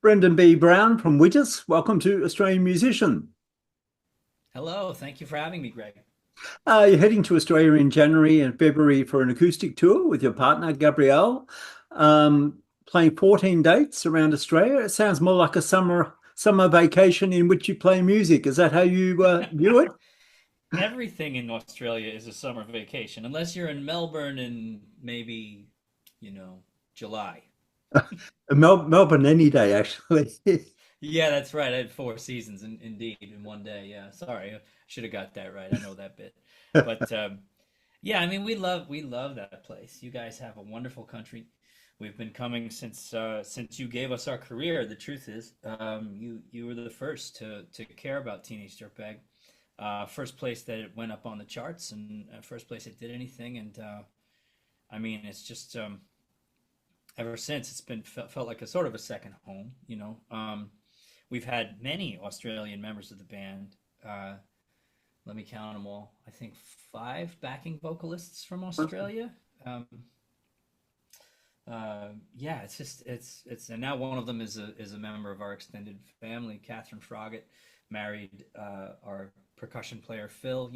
Brendan B. Brown from Wheatus. Welcome to Australian Musician. Hello, thank you for having me, Greg. You're heading to Australia in January and February for an acoustic tour with your partner, Gabrielle, playing 14 dates around Australia. It sounds more like a summer vacation in which you play music. Is that how you view it? Everything in Australia is a summer vacation, unless you're in Melbourne in maybe, you know, July. Melbourne any day, actually. Yeah, that's right. I had four seasons indeed in one day. Yeah, sorry, I should have got that right. I know that bit, but yeah, I mean, we love that place. You guys have a wonderful country. We've been coming since you gave us our career. The truth is, you were the first to care about Teenage Dirtbag. First place that it went up on the charts, and first place it did anything. And I mean, it's just ever since it's been felt like a sort of a second home. We've had many Australian members of the band. Let me count them all. I think five backing vocalists from Australia. Um, yeah, it's and now one of them is a member of our extended family. Catherine Froggatt married our percussion player Phil.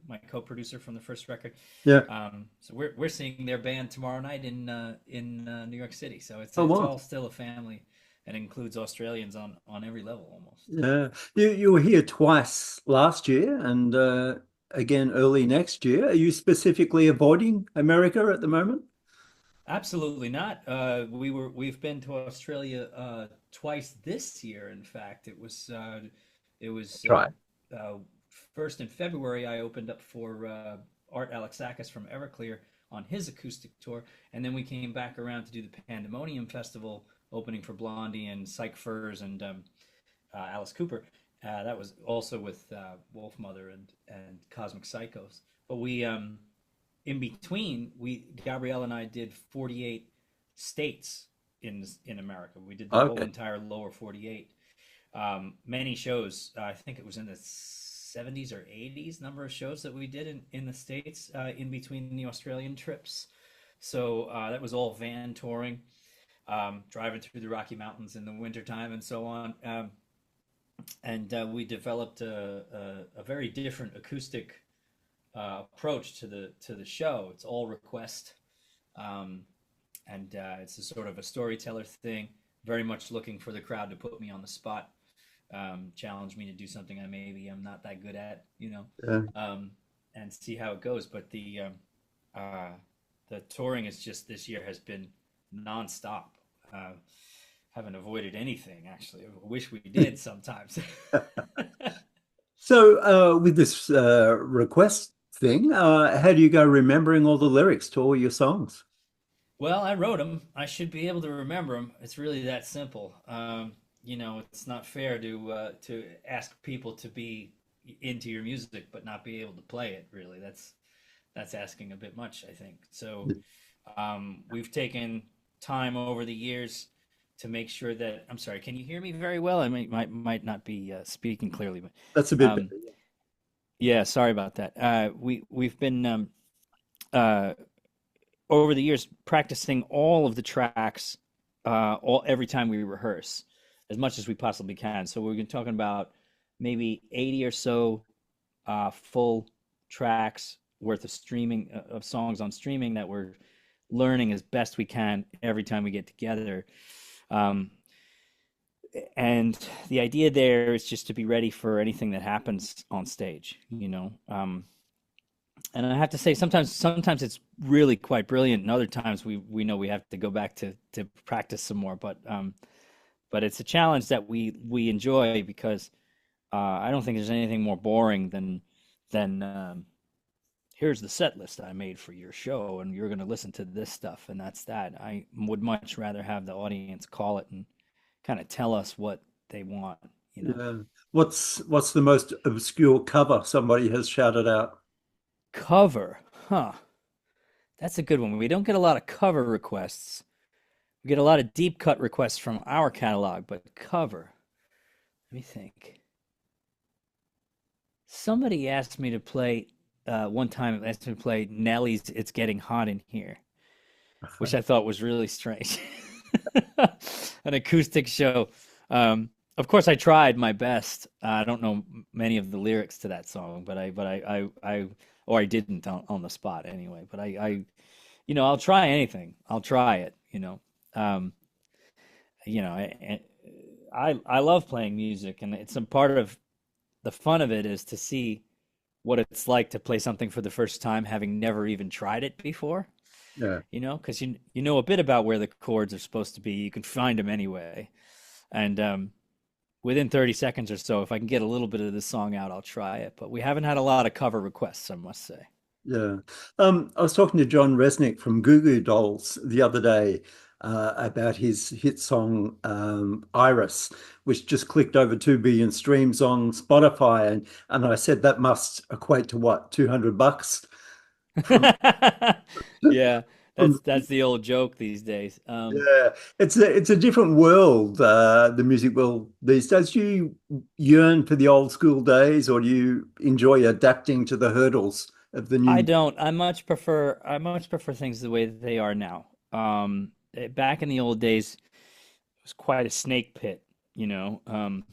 My co-producer from the first record. Yeah. So we're seeing their band tomorrow night in New York City. So it's Oh, it's wow. all still a family and includes Australians on every level almost. Yeah. You were here twice last year and again early next year. Are you specifically avoiding America at the moment? Absolutely not. We've been to Australia twice this year. In fact, it was Right. first in February. I opened up for Art Alexakis from Everclear on his acoustic tour, and then we came back around to do the Pandemonium Festival, opening for Blondie and Psych Furs and Alice Cooper. That was also with Wolf Mother and Cosmic Psychos. But we in between, we Gabrielle and I did 48 states in America. We did the whole Okay. entire lower 48. Many shows. I think it was in the 70s or 80s number of shows that we did in the states in between the Australian trips. So that was all van touring, driving through the Rocky Mountains in the wintertime and so on. And we developed a very different acoustic approach to the show. It's all request, um, and it's a sort of a storyteller thing. Very much looking for the crowd to put me on the spot, challenge me to do something I maybe I'm not that good at, Yeah. and see how it goes. But uh, the touring is just this year has been nonstop. Uh, haven't avoided anything actually. I wish we did sometimes. So, with this request thing, how do you go remembering all the lyrics to all your songs? Well, I wrote them. I should be able to remember them. It's really that simple. It's not fair to ask people to be into your music but not be able to play it. Really, that's asking a bit much, I think. So, we've taken time over the years to make sure that. I'm sorry. Can you hear me very well? I might not be speaking clearly, but That's a bit better. um, yeah. Sorry about that. We've been uh, over the years practicing all of the tracks all every time we rehearse as much as we possibly can. So we've been talking about maybe 80 or so full tracks worth of streaming of songs on streaming that we're learning as best we can every time we get together. Um, and the idea there is just to be ready for anything that happens on stage. And I have to say, sometimes it's really quite brilliant, and other times we know we have to go back to practice some more. But it's a challenge that we enjoy because I don't think there's anything more boring than here's the set list I made for your show, and you're going to listen to this stuff, and that's that. I would much rather have the audience call it and kind of tell us what they want. Yeah. What's the most obscure cover somebody has shouted out? Cover, huh? That's a good one. We don't get a lot of cover requests. We get a lot of deep cut requests from our catalog, but cover. Let me think. Somebody asked me to play one time. Asked me to play Nelly's "It's Getting Hot in Here," which I thought was really strange. an acoustic show. Of course, I tried my best. I don't know many of the lyrics to that song, or I didn't on the spot anyway. But I'll try anything. I'll try it. Um, I love playing music, and it's a part of the fun of it is to see what it's like to play something for the first time, having never even tried it before. Yeah. Because you know a bit about where the chords are supposed to be. You can find them anyway, and within 30 seconds or so, if I can get a little bit of the song out, I'll try it. But we haven't had a lot of cover requests, I must say. Yeah. I was talking to John Resnick from Goo Goo Dolls the other day about his hit song Iris, which just clicked over 2 billion streams on Spotify. And I said that must equate to what, $200 from Yeah, from that's the old joke these days. yeah. It's a different world, the music world these days. Do you yearn for the old school days, or do you enjoy adapting to the hurdles of the I new? don't. I much prefer things the way that they are now. Back in the old days, it was quite a snake pit, and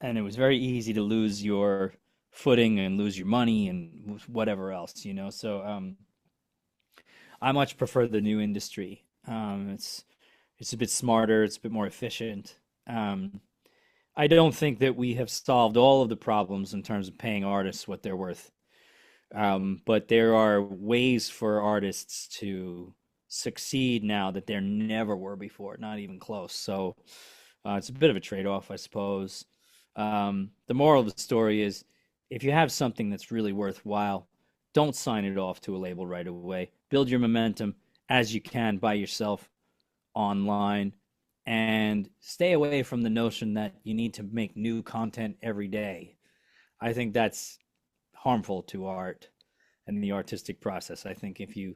it was very easy to lose your footing and lose your money and whatever else. So I much prefer the new industry. It's a bit smarter, it's a bit more efficient. I don't think that we have solved all of the problems in terms of paying artists what they're worth. But there are ways for artists to succeed now that there never were before, not even close. So it's a bit of a trade-off, I suppose. The moral of the story is if you have something that's really worthwhile, don't sign it off to a label right away. Build your momentum as you can by yourself online and stay away from the notion that you need to make new content every day. I think that's harmful to art and the artistic process. I think if you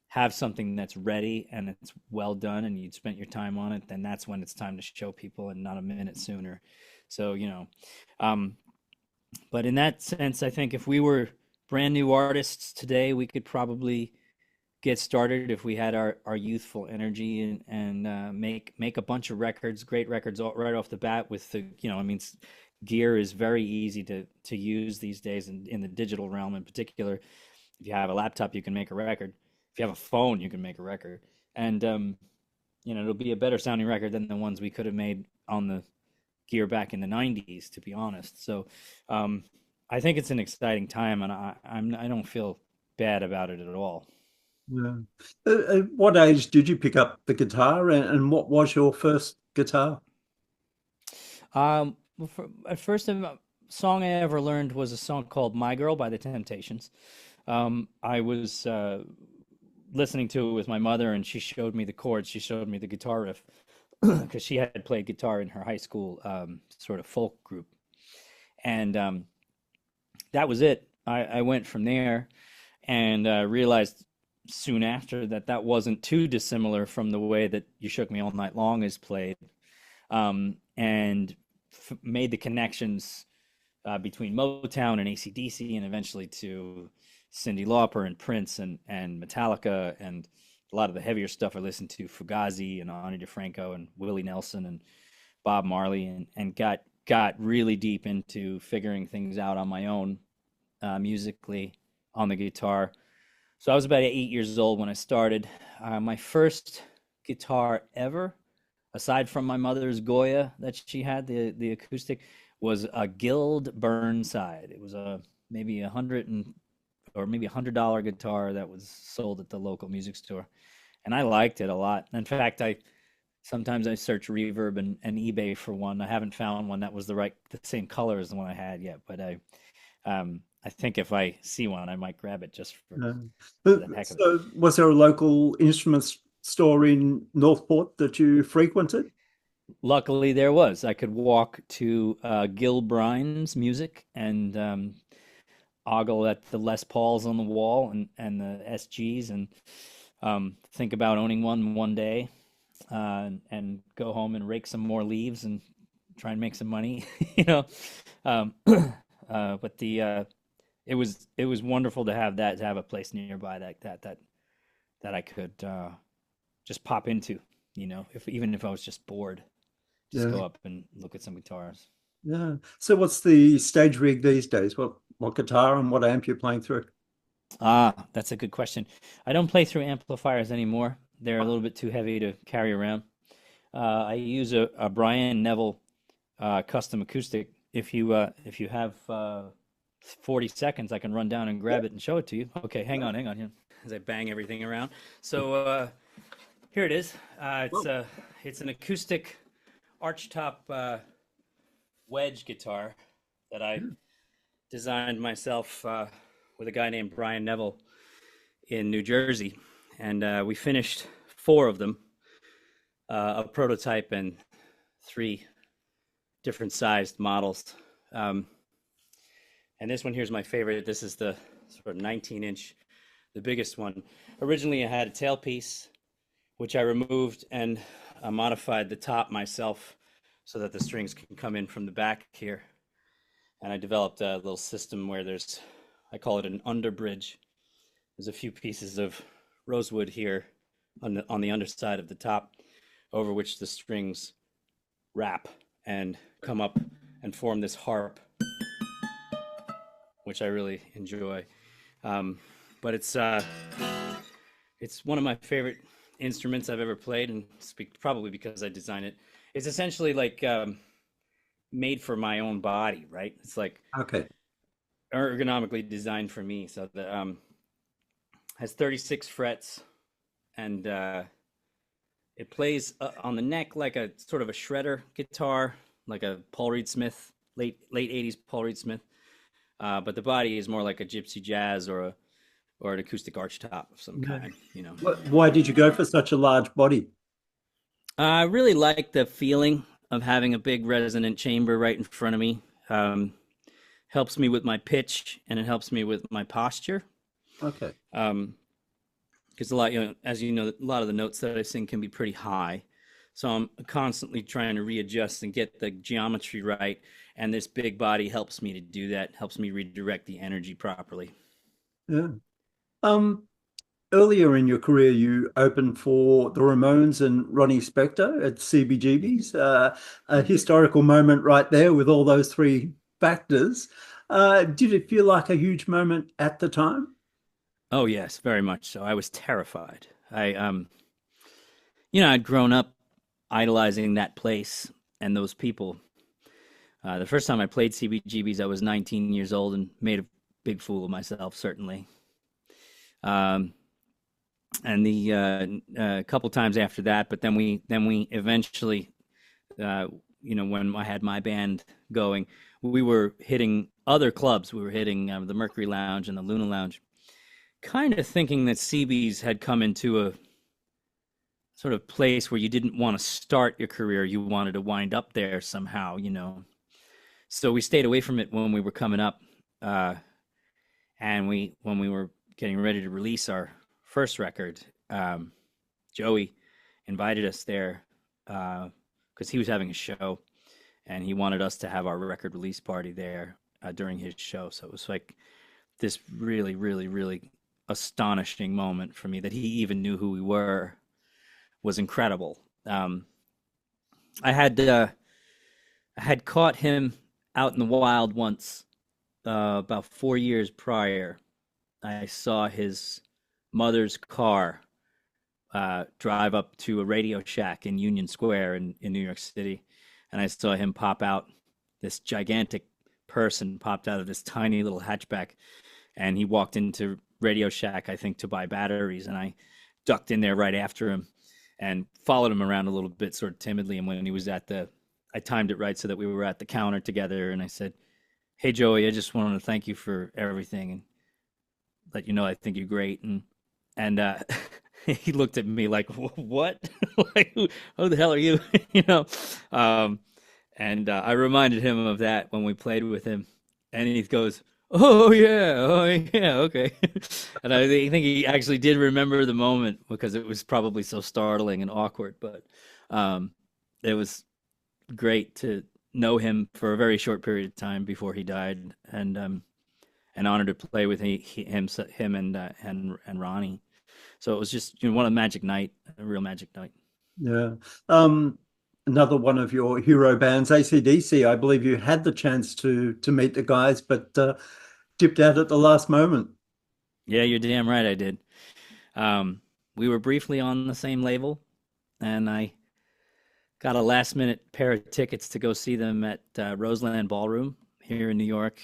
have something that's ready and it's well done and you'd spent your time on it, then that's when it's time to show people and not a minute sooner. So, um, but in that sense, I think if we were brand new artists today, we could probably get started if we had our youthful energy and make a bunch of records, great records right off the bat with gear is very easy to use these days in the digital realm in particular. If you have a laptop, you can make a record. If you have a phone, you can make a record. And it'll be a better sounding record than the ones we could have made on the gear back in the 90s, to be honest. So I think it's an exciting time, and I don't feel bad about it at all. Yeah. At what age did you pick up the guitar, and what was your first guitar? Well, at first, song I ever learned was a song called "My Girl" by the Temptations. I was listening to it with my mother, and she showed me the chords. She showed me the guitar riff because she had played guitar in her high school sort of folk group, and that was it. I went from there and realized soon after that that wasn't too dissimilar from the way that "You Shook Me All Night Long" is played, and made the connections between Motown and AC/DC, and eventually to Cyndi Lauper and Prince and Metallica and a lot of the heavier stuff I listened to, Fugazi and Ani DeFranco and Willie Nelson and Bob Marley, and got really deep into figuring things out on my own musically on the guitar. So I was about 8 years old when I started. My first guitar ever, aside from my mother's Goya that she had, the acoustic, was a Guild Burnside. It was maybe $100 guitar that was sold at the local music store, and I liked it a lot. In fact, I sometimes I search Reverb and eBay for one. I haven't found one that was the same color as the one I had yet, but I think if I see one, I might grab it just for Uh, the heck of it. so, was there a local instruments store in Northport that you frequented? Luckily, there was. I could walk to Gil Brine's music and ogle at the Les Pauls on the wall and the SGs and think about owning one day and go home and rake some more leaves and try and make some money, you know. Um, but it was wonderful to have a place nearby that I could just pop into. you know, if even if I was just bored, just Yeah. go up and look at some guitars. Yeah. So what's the stage rig these days? What guitar and what amp you're playing through? Ah, that's a good question. I don't play through amplifiers anymore. They're a little bit too heavy to carry around. I use a Brian Neville custom acoustic. If you have 40 seconds, I can run down and grab it and show it to you. Okay, hang on, as I bang everything around. So here it is. It's an acoustic archtop wedge guitar that I designed myself with a guy named Brian Neville in New Jersey, and we finished 4 of them, a prototype and 3 different sized models. And this one here is my favorite. This is the sort of 19-inch, the biggest one. Originally, I had a tailpiece, which I removed and modified the top myself so that the strings can come in from the back here. And I developed a little system where I call it an underbridge. There's a few pieces of rosewood here on the underside of the top, over which the strings wrap and come up and form this harp, which I really enjoy. But it's one of my favorite instruments I've ever played, and probably because I designed it. It's essentially like made for my own body, right? It's like Okay. ergonomically designed for me. So the has 36 frets, and it plays on the neck like a sort of a shredder guitar, like a Paul Reed Smith, late 80s Paul Reed Smith. But the body is more like a gypsy jazz or an acoustic archtop of some kind, you know. Why did you go for such a large body? I really like the feeling of having a big resonant chamber right in front of me. Helps me with my pitch, and it helps me with my posture. Okay. Because a lot, as you know, a lot of the notes that I sing can be pretty high. So I'm constantly trying to readjust and get the geometry right. And this big body helps me to do that, helps me redirect the energy properly. Yeah. Earlier in your career, you opened for the Ramones and Ronnie Spector at CBGB's, a historical moment right there with all those 3 factors. Did it feel like a huge moment at the time? Oh, yes, very much so. I was terrified. I'd grown up idolizing that place and those people. The first time I played CBGB's, I was 19 years old and made a big fool of myself, certainly. And a couple times after that, but then we eventually, when I had my band going, we were hitting other clubs. We were hitting the Mercury Lounge and the Luna Lounge, kind of thinking that CB's had come into a sort of place where you didn't want to start your career. You wanted to wind up there somehow, you know. So we stayed away from it when we were coming up. And when we were getting ready to release our first record, Joey invited us there because he was having a show, and he wanted us to have our record release party there during his show. So it was like this really, really, really astonishing moment for me that he even knew who we were. Was incredible. I had caught him out in the wild once, about 4 years prior. I saw his mother's car drive up to a Radio Shack in Union Square in New York City, and I saw him pop out. This gigantic person popped out of this tiny little hatchback, and he walked into Radio Shack, I think, to buy batteries, and I ducked in there right after him and followed him around a little bit, sort of timidly. And when he was I timed it right so that we were at the counter together, and I said, "Hey, Joey, I just wanted to thank you for everything and let you know I think you're great." And he looked at me like, "What? Like, who the hell are you?" you know. I reminded him of that when we played with him, and he goes, oh yeah, okay." And I think he actually did remember the moment because it was probably so startling and awkward. But it was great to know him for a very short period of time before he died, and an honor to play with him and Ronnie. So it was just, a magic night, a real magic night. Yeah. Um, Another one of your hero bands, AC/DC. I believe you had the chance to meet the guys, but dipped out at the last moment. Yeah, you're damn right I did. Um, we were briefly on the same label, and I got a last minute pair of tickets to go see them at Roseland Ballroom here in New York,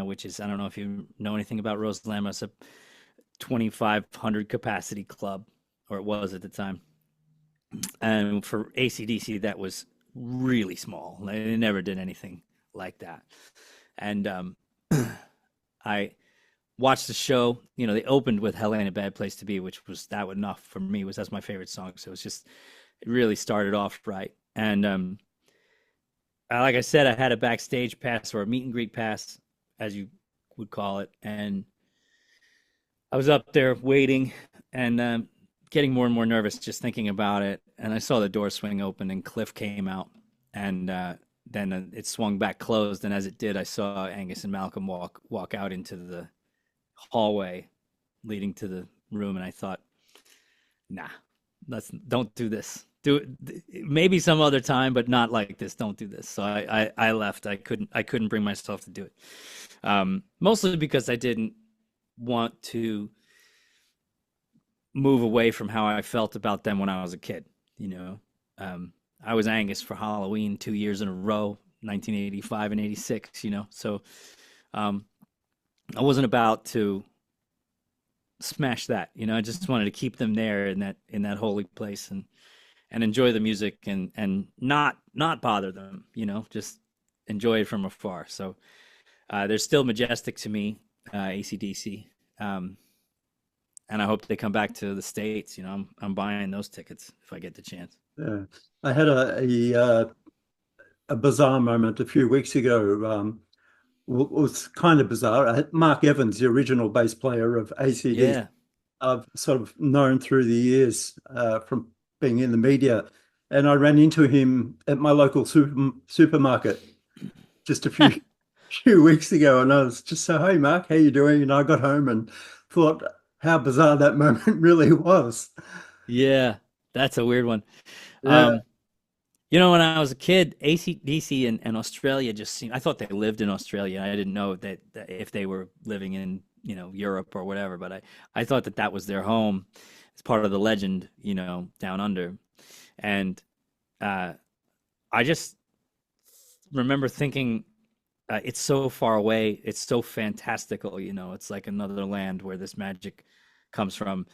which is, I don't know if you know anything about Roseland, but it's a 2,500 capacity club, or it was at the time. And for AC/DC, that was really small. They never did anything like that. And I watched the show. You know, they opened with "Hell Ain't a Bad Place to Be," which was that enough for me. Was That's my favorite song. So it was just, it really started off right. And like I said, I had a backstage pass, or a meet and greet pass, as you would call it, and I was up there waiting and getting more and more nervous just thinking about it. And I saw the door swing open and Cliff came out, and then it swung back closed. And as it did, I saw Angus and Malcolm walk out into the hallway leading to the room, and I thought, nah, don't do this. Do it maybe some other time, but not like this. Don't do this. So I left. I couldn't bring myself to do it. Mostly because I didn't want to move away from how I felt about them when I was a kid. You know, I was Angus for Halloween 2 years in a row, 1985 and '86. You know, so um, I wasn't about to smash that. You know, I just wanted to keep them there in that holy place, and enjoy the music, and not bother them. You know, just enjoy it from afar. So they're still majestic to me, AC/DC. And I hope they come back to the States. You know, I'm buying those tickets if I get the chance. Yeah. I had a bizarre moment a few weeks ago. Was kind of bizarre. I had Mark Evans, the original bass player of AC/DC, Yeah. I've sort of known through the years from being in the media, and I ran into him at my local supermarket just a few weeks ago, and I was just so, "Hey, Mark, how you doing?" And I got home and thought how bizarre that moment really was. Yeah, that's a weird one. Yeah, Um, you know, when I was a kid, AC/DC and Australia just seemed, I thought they lived in Australia. I didn't know that if they were living in, you know, Europe or whatever, but I thought that was their home. It's part of the legend, you know, down under. And uh, I just remember thinking, it's so far away. It's so fantastical, you know. It's like another land where this magic comes from,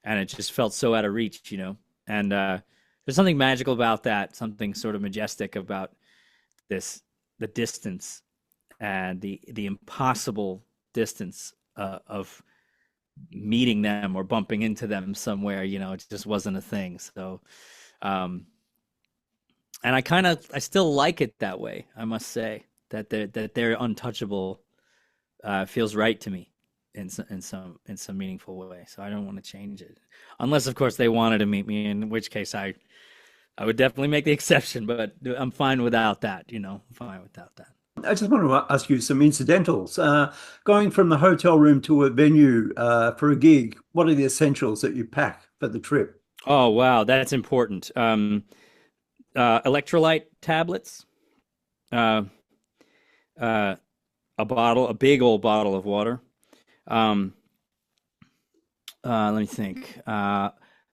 and it just felt so out of reach, you know. And there's something magical about that, something sort of majestic about this, the distance and the impossible distance of meeting them or bumping into them somewhere. You know, it just wasn't a thing. So, um, and I still like it that way. I must say that they're untouchable feels right to me in some meaningful way. So I don't want to change it, unless of course they wanted to meet me, in which case I would definitely make the exception. But I'm fine without that. You know, I'm fine without that. I just want to ask you some incidentals. Going from the hotel room to a venue for a gig, what are the essentials that you pack for the trip? Oh wow, that's important. Electrolyte tablets, uh, uh, a big old bottle of water. Um, Let me think.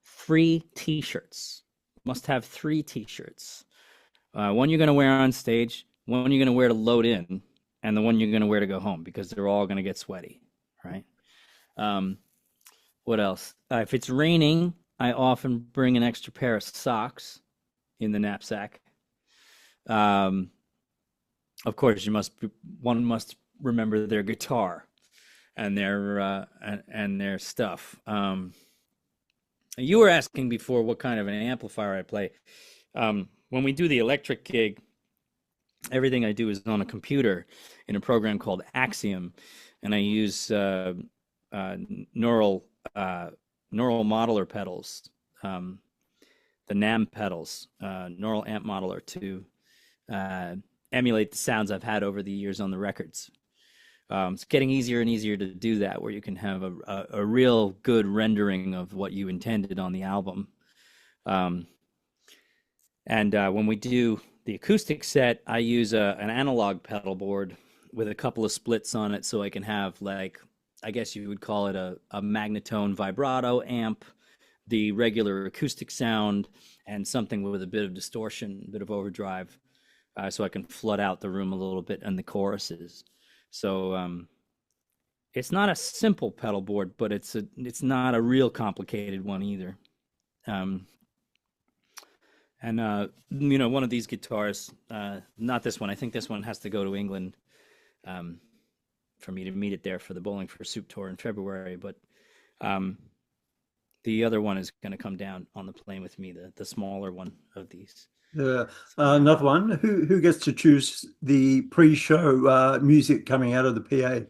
Three T-shirts. Must have three T-shirts. One you're going to wear on stage, one you're going to wear to load in, and the one you're going to wear to go home, because they're all going to get sweaty, right? Um, what else? If it's raining, I often bring an extra pair of socks in the knapsack. Um, of course, one must remember their guitar and their stuff. You were asking before what kind of an amplifier I play. When we do the electric gig, everything I do is on a computer in a program called Axiom, and I use neural modeler pedals, the NAM pedals, neural amp modeler, to emulate the sounds I've had over the years on the records. It's getting easier and easier to do that, where you can have a real good rendering of what you intended on the album. Um, And when we do the acoustic set, I use an analog pedal board with a couple of splits on it so I can have, like, I guess you would call it a magnetone vibrato amp, the regular acoustic sound, and something with a bit of distortion, a bit of overdrive, so I can flood out the room a little bit and the choruses. So it's not a simple pedal board, but it's not a real complicated one either. Um, and one of these guitars, not this one. I think this one has to go to England um, for me to meet it there for the Bowling for Soup tour in February. But the other one is going to come down on the plane with me, the smaller one of these. Another one. Who gets to choose the pre-show music coming out of the PA?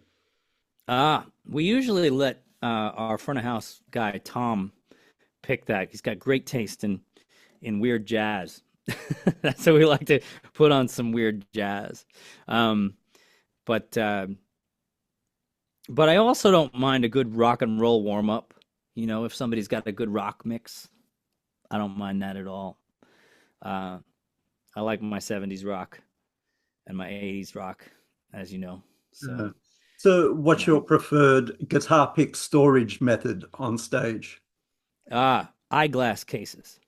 We usually let our front of house guy Tom pick that. He's got great taste in weird jazz. So we like to put on some weird jazz. But I also don't mind a good rock and roll warm up. If somebody's got a good rock mix, I don't mind that at all. I like my 70s rock and my 80s rock, as you know. So what's your preferred guitar pick storage method on stage? Eyeglass cases.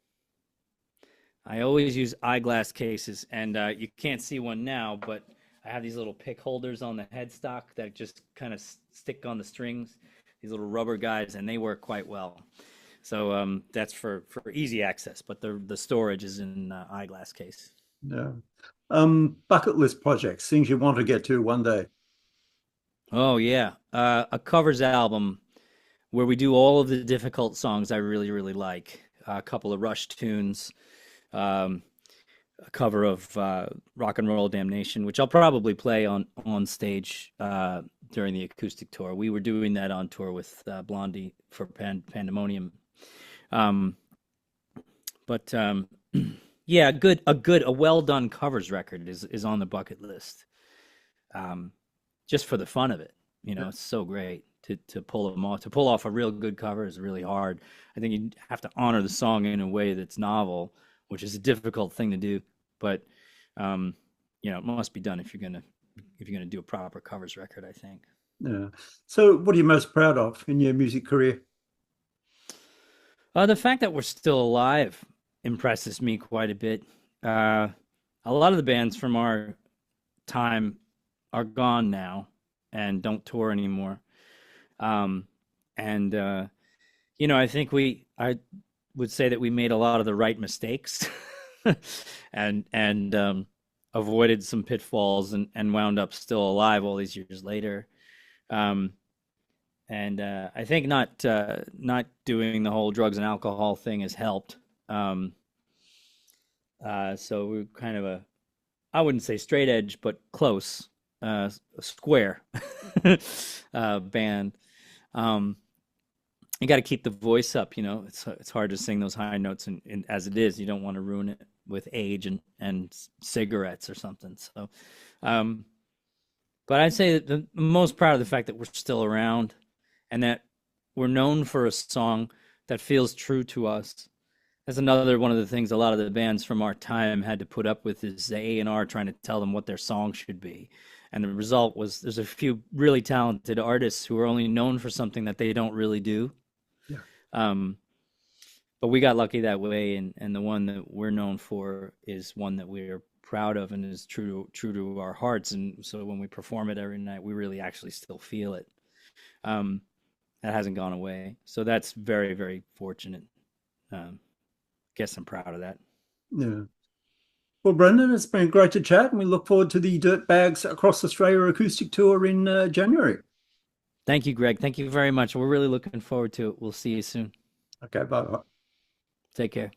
I always use eyeglass cases, and you can't see one now, but I have these little pick holders on the headstock that just kind of stick on the strings, these little rubber guys, and they work quite well. So that's for easy access, but the storage is in eyeglass case. Yeah. Bucket list projects, things you want to get to one day. Oh yeah, a covers album where we do all of the difficult songs I really, really like. A couple of Rush tunes, a cover of Rock and Roll Damnation, which I'll probably play on stage during the acoustic tour. We were doing that on tour with Blondie for Pandemonium. Yeah, a well done covers record is on the bucket list. Just for the fun of it, it's so great to pull them off. To pull off a real good cover is really hard. I think you have to honor the song in a way that's novel, which is a difficult thing to do. But it must be done if you're gonna do a proper covers record, I think. Yeah. So, what are you most proud of in your music career? The fact that we're still alive impresses me quite a bit. A lot of the bands from our time are gone now and don't tour anymore. I think I would say that we made a lot of the right mistakes and avoided some pitfalls and wound up still alive all these years later. I think not doing the whole drugs and alcohol thing has helped. So we're kind of I wouldn't say straight edge, but close. A square band. You got to keep the voice up. It's hard to sing those high notes, and as it is, you don't want to ruin it with age and cigarettes or something. So, but I'd say that the most proud of the fact that we're still around, and that we're known for a song that feels true to us. That's another one of the things a lot of the bands from our time had to put up with, is the A&R trying to tell them what their song should be. And the result was there's a few really talented artists who are only known for something that they don't really do. Yeah. But we got lucky that way, and the one that we're known for is one that we're proud of and is true to our hearts. And so when we perform it every night, we really actually still feel it. That hasn't gone away. So that's very, very fortunate. Guess I'm proud of that. Yeah. Well, Brendan, it's been great to chat, and we look forward to the Dirtbags Across Australia acoustic tour in January. Thank you, Greg. Thank you very much. We're really looking forward to it. We'll see you soon. Okay, bye. Take care.